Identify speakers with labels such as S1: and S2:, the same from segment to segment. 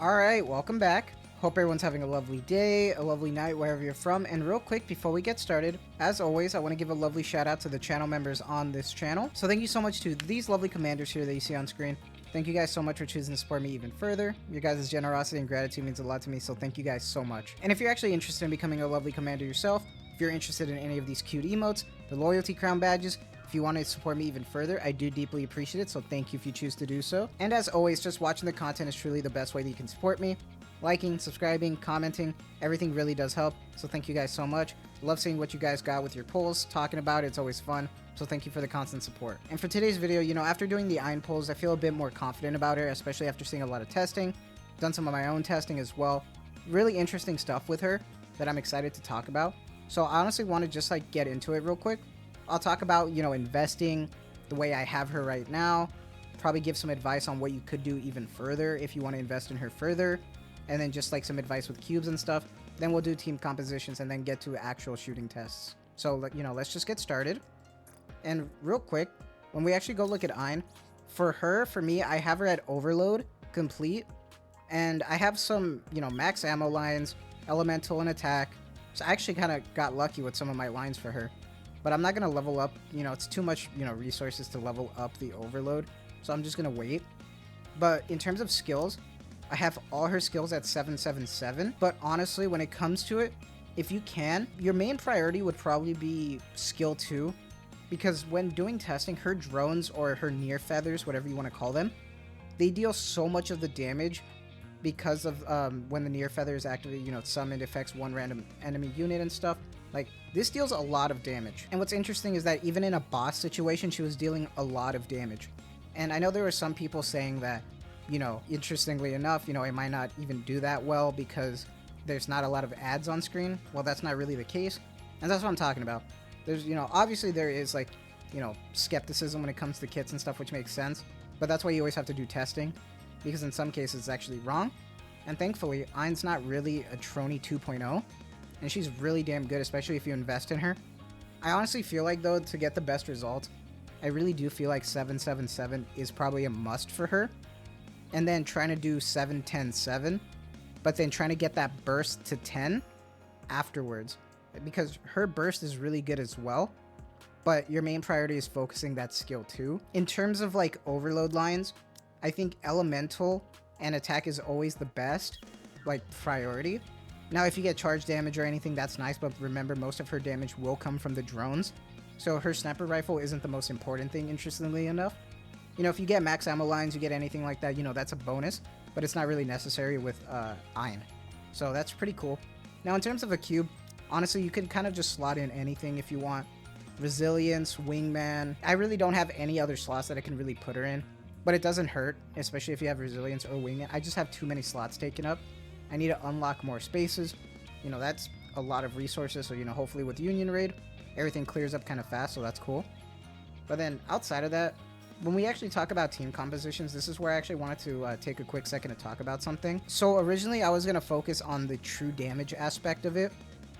S1: Alright, welcome back. Hope everyone's having a lovely day, a lovely night, wherever you're from. And real quick, before we get started, as always, I want to give a lovely shout out to the channel members on this channel. So thank you so much to these lovely commanders here that you see on screen. Thank you guys so much for choosing to support me even further. Your guys' generosity and gratitude means a lot to me, so thank you guys so much. And if you're actually interested in becoming a lovely commander yourself, if you're interested in any of these cute emotes, the loyalty crown badges, if you want to support me even further, I do deeply appreciate it, so thank you if you choose to do so. And as always, just watching the content is truly the best way that you can support me. Liking, subscribing, commenting, everything really does help, so thank you guys so much. Love seeing what you guys got with your polls, talking about it, it's always fun, so thank you for the constant support. And for today's video, after doing the iron polls, I feel a bit more confident about it, especially after seeing a lot of testing, done some of my own testing as well. Really interesting stuff with her that I'm excited to talk about. So I honestly want to just get into it real quick. I'll talk about, investing the way I have her right now, probably give some advice on what you could do even further if you want to invest in her further, and then just some advice with cubes and stuff. Then we'll do team compositions and then get to actual shooting tests. So, let's just get started. And real quick, when we actually go look at Ein, for me, I have her at overload, complete, and I have some, max ammo lines, elemental and attack. So I actually kind of got lucky with some of my lines for her. But I'm not going to level up, it's too much, resources to level up the overload. So I'm just going to wait. But in terms of skills, I have all her skills at 777. But honestly, when it comes to it, if you can, your main priority would probably be skill 2. Because when doing testing, her drones or her near feathers, whatever you want to call them, they deal so much of the damage because of when the near feather is activated, it's summoned, affects one random enemy unit and stuff. This deals a lot of damage. And what's interesting is that even in a boss situation, she was dealing a lot of damage. And I know there were some people saying that, interestingly enough, it might not even do that well because there's not a lot of ads on screen. Well, that's not really the case. And that's what I'm talking about. There's, obviously there is skepticism when it comes to kits and stuff, which makes sense. But that's why you always have to do testing, because in some cases it's actually wrong. And thankfully, Ein's not really a Trony 2.0. And she's really damn good, especially if you invest in her. I honestly feel like, though, to get the best results, I really do feel like 777 is probably a must for her. And then trying to do 7-10-7, but then trying to get that burst to 10 afterwards. Because her burst is really good as well, but your main priority is focusing that skill 2. In terms of overload lines, I think elemental and attack is always the best priority. Now, if you get charge damage or anything, that's nice, but remember, most of her damage will come from the drones. So her sniper rifle isn't the most important thing, interestingly enough. If you get max ammo lines, you get anything like that, that's a bonus, but it's not really necessary with Ein. So that's pretty cool. Now, in terms of a cube, honestly, you can kind of just slot in anything if you want. Resilience, wingman. I really don't have any other slots that I can really put her in, but it doesn't hurt, especially if you have resilience or wingman. I just have too many slots taken up. I need to unlock more spaces. That's a lot of resources. So, hopefully with Union Raid, everything clears up kind of fast. So that's cool. But then outside of that, when we actually talk about team compositions, this is where I actually wanted to take a quick second to talk about something. So originally I was going to focus on the true damage aspect of it.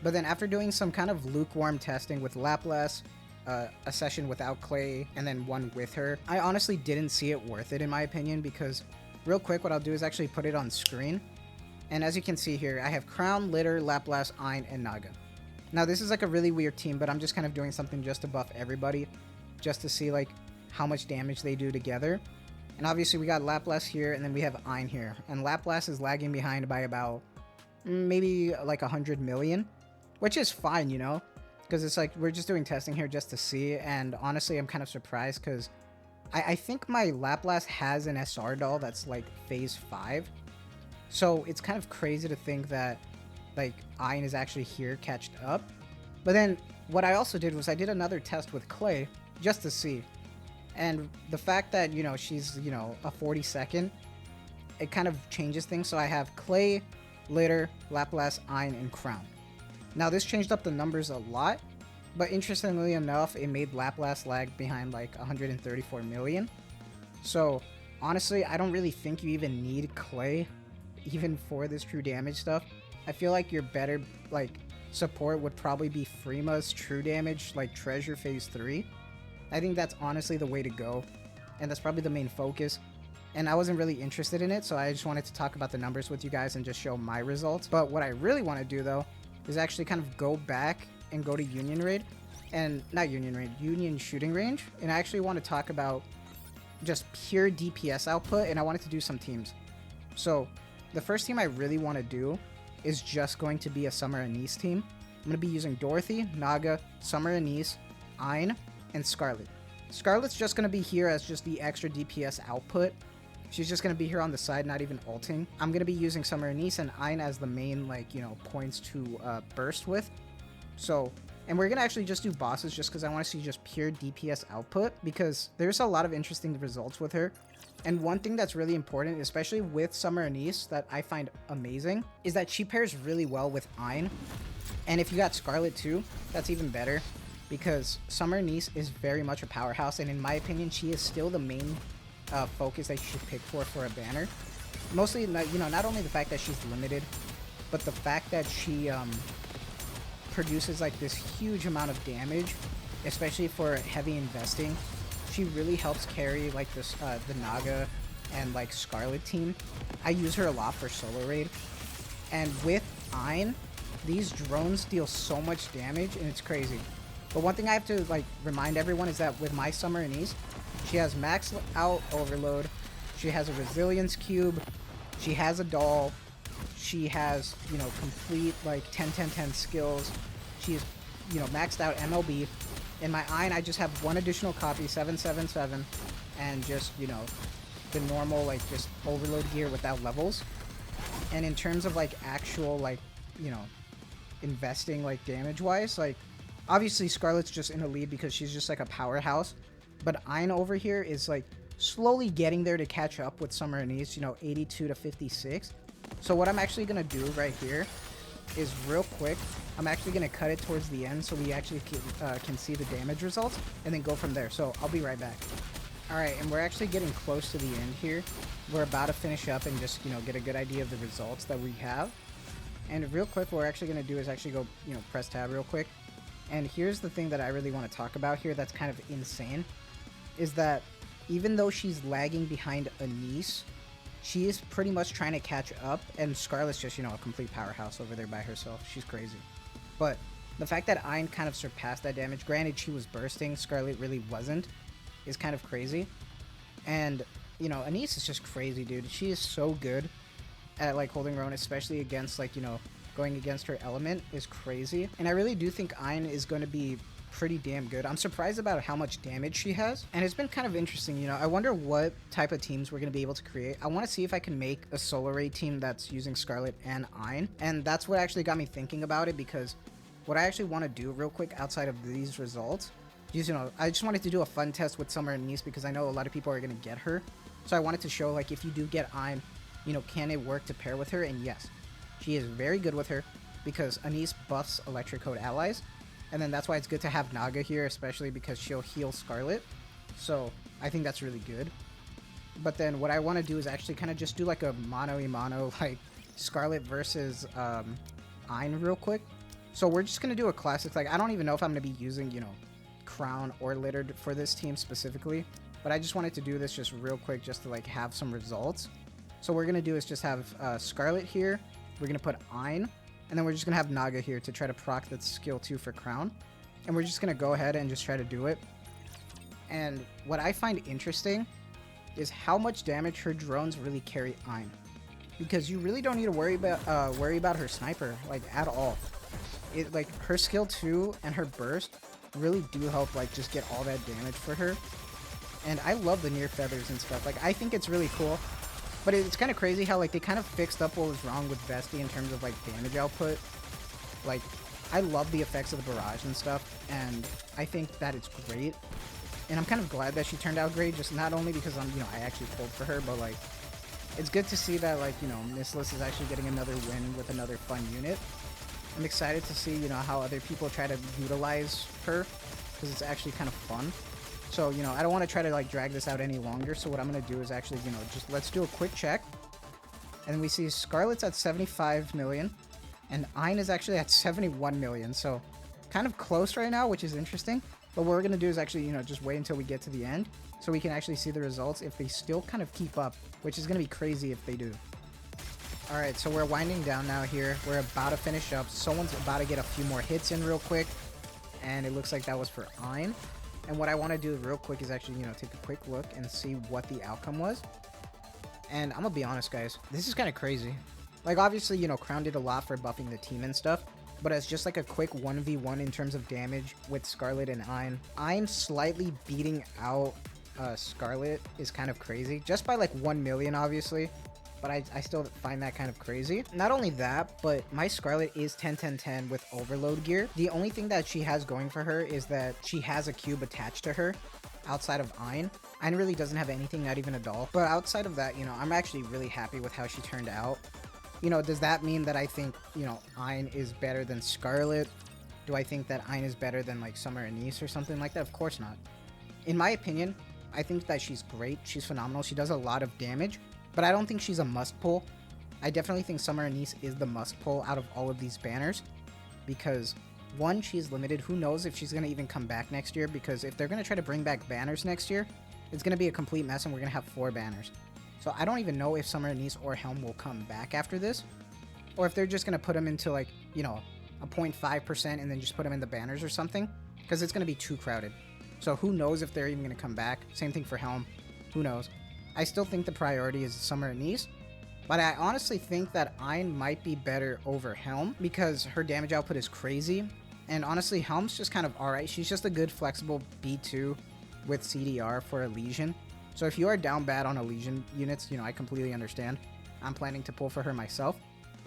S1: But then after doing some kind of lukewarm testing with Laplace, a session without Clay, and then one with her, I honestly didn't see it worth it in my opinion, because real quick what I'll do is actually put it on screen. And as you can see here, I have Crown, Litter, Laplace, Ein, and Naga. Now this is a really weird team, but I'm just kind of doing something just to buff everybody, just to see how much damage they do together. And obviously we got Laplace here, and then we have Ein here. And Laplace is lagging behind by about maybe 100 million, which is fine, because it's we're just doing testing here just to see. And honestly, I'm kind of surprised because I think my Laplace has an SR doll that's phase 5. So it's kind of crazy to think that Ein is actually here catched up. But then what I also did was I did another test with Clay just to see. And the fact that, she's, a 42nd, it kind of changes things. So I have Clay, Litter, Laplace, Ein, and Crown. Now this changed up the numbers a lot, but interestingly enough, it made Laplace lag behind 134 million. So honestly, I don't really think you even need Clay even for this true damage stuff. I feel like your better support would probably be Freema's true damage Treasure phase 3. I think that's honestly the way to go, and that's probably the main focus. and I wasn't really interested in it, so I just wanted to talk about the numbers with you guys and just show my results. But what I really want to do though is actually kind of go back and go to Union Raid, and not Union Raid, Union Shooting Range, and I actually want to talk about just pure DPS output, and I wanted to do some teams. So the first team I really want to do is just going to be a Summer Anise team. I'm going to be using Dorothy, Naga, Summer Anise, Ein, and Scarlet. Scarlet's just going to be here as just the extra DPS output. She's just going to be here on the side, not even ulting. I'm going to be using Summer Anise and Ein as the main, like, you know, points to burst with. So, and we're going to actually just do bosses just because I want to see just pure DPS output, because there's a lot of interesting results with her. And one thing that's really important, especially with Summer Anise, that I find amazing, is that she pairs really well with Ein. And if you got Scarlet too, that's even better, because Summer Anise is very much a powerhouse, and in my opinion, she is still the main focus that you should pick for a banner. Mostly, you know, not only the fact that she's limited, but the fact that she produces like this huge amount of damage, especially for heavy investing. She really helps carry like this the Naga and like Scarlet team. I use her a lot for solo raid, and with Ein, these drones deal so much damage and it's crazy. But one thing I have to like remind everyone is that with my Summer Anise, she has max out overload, she has a resilience cube, she has a doll, she has, you know, complete like 10-10-10 skills, she is, you know, maxed out MLB. In my Ein, I just have one additional copy, 777, and just, you know, the normal, like, just overload gear without levels. And in terms of, like, actual, like, you know, investing, like, damage-wise, like, obviously Scarlet's just in the lead because she's just, like, a powerhouse. But Ein over here is, like, slowly getting there to catch up with Summer Anise, you know, 82 to 56. So what I'm actually going to do right here is real quick, I'm actually going to cut it towards the end so we actually can see the damage results and then go from there. So I'll be right back. Alright, and we're actually getting close to the end here. We're about to finish up and just, you know, get a good idea of the results that we have. And real quick, what we're actually going to do is actually go, you know, press tab real quick. And here's the thing that I really want to talk about here that's kind of insane, is that even though she's lagging behind Anise, she is pretty much trying to catch up, and Scarlet's just, you know, a complete powerhouse over there by herself. She's crazy. But the fact that Ein kind of surpassed that damage, granted she was bursting, Scarlet really wasn't, is kind of crazy. And, you know, Anise is just crazy, dude. She is so good at, like, holding her own, especially against, like, you know, going against her element is crazy. And I really do think Ein is going to be pretty damn good. I'm surprised about how much damage she has, and it's been kind of interesting. You know, I wonder what type of teams we're going to be able to create. I want to see if I can make a solo raid team that's using Scarlet and Ein, and that's what actually got me thinking about it, because what I actually want to do real quick outside of these results is, you know, I just wanted to do a fun test with Summer Anise because I know a lot of people are going to get her, so I wanted to show, like, if you do get Ein, you know, can it work to pair with her? And yes, she is very good with her because Anise buffs Electric Code allies. And then that's why it's good to have Naga here, especially because she'll heal Scarlet. So I think that's really good. But then what I want to do is actually kind of just do like a mano-a-mano, like Scarlet versus Ein real quick. So we're just going to do a classic. Like, I don't even know if I'm going to be using, you know, Crown or Littered for this team specifically. But I just wanted to do this just real quick just to like have some results. So what we're going to do is just have Scarlet here. We're going to put Ein. And then we're just going to have Naga here to try to proc that skill 2 for Crown. And we're just going to go ahead and just try to do it. And what I find interesting is how much damage her drones really carry Ein. Because you really don't need to worry about her sniper, like, at all. It, like, her skill 2 and her burst really do help, like, just get all that damage for her. And I love the near feathers and stuff. Like, I think it's really cool. But it's kind of crazy how, like, they kind of fixed up what was wrong with Vesty in terms of, like, damage output. Like, I love the effects of the barrage and stuff, and I think that it's great. And I'm kind of glad that she turned out great, just not only because you know, I actually pulled for her, but, like, it's good to see that, like, you know, Missless is actually getting another win with another fun unit. I'm excited to see, you know, how other people try to utilize her, because it's actually kind of fun. So, you know, I don't want to try to, like, drag this out any longer. So what I'm going to do is actually, you know, just let's do a quick check. And we see Scarlet's at 75 million. And Ein is actually at 71 million. So kind of close right now, which is interesting. But what we're going to do is actually, just wait until we get to the end so we can actually see the results if they still kind of keep up, which is going to be crazy if they do. Alright, so we're winding down now here. We're about to finish up. Someone's about to get a few more hits in real quick. And it looks like that was for Ein. And what I want to do real quick is actually, take a quick look and see what the outcome was. And I'm going to be honest, guys. This is kind of crazy. Like, obviously, Crown did a lot for buffing the team and stuff. But as just like a quick 1v1 in terms of damage with Scarlet and Ein. Ein slightly beating out Scarlet is kind of crazy. Just by like 1 million, obviously. But I still find that kind of crazy. Not only that, but my Scarlet is 10-10-10 with overload gear. The only thing that she has going for her is that she has a cube attached to her outside of Ein. Ein really doesn't have anything, not even a doll. But outside of that, I'm actually really happy with how she turned out. Does that mean that I think, Ein is better than Scarlet? Do I think that Ein is better than like Summer Anise or something like that? Of course not. In my opinion, I think that she's great. She's phenomenal. She does a lot of damage. But I don't think she's a must pull. I definitely think Summer Anise is the must pull out of all of these banners. Because, one, she's limited. Who knows if she's going to even come back next year. Because if they're going to try to bring back banners next year, it's going to be a complete mess and we're going to have 4 banners. So I don't even know if Summer Anise or Helm will come back after this. Or if they're just going to put them into like, a 0.5% and then just put them in the banners or something. Because it's going to be too crowded. So who knows if they're even going to come back. Same thing for Helm. Who knows. I still think the priority is Summer Anise, but I honestly think that Ein might be better over Helm because her damage output is crazy, and honestly, Helm's just kind of alright. She's just a good flexible B2 with CDR for a Legion. So if you are down bad on a Legion units, I completely understand. I'm planning to pull for her myself,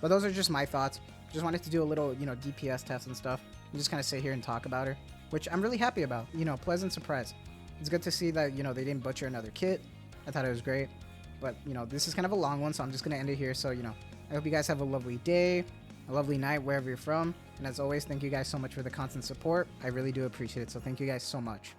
S1: but those are just my thoughts. Just wanted to do a little, DPS test and stuff, and just kind of sit here and talk about her, which I'm really happy about. Pleasant surprise. It's good to see that, they didn't butcher another kit. I thought it was great, but this is kind of a long one, so I'm just gonna end it here. So I hope you guys have a lovely day, a lovely night wherever you're from, and as always, thank you guys so much for the constant support. I really do appreciate it, so thank you guys so much.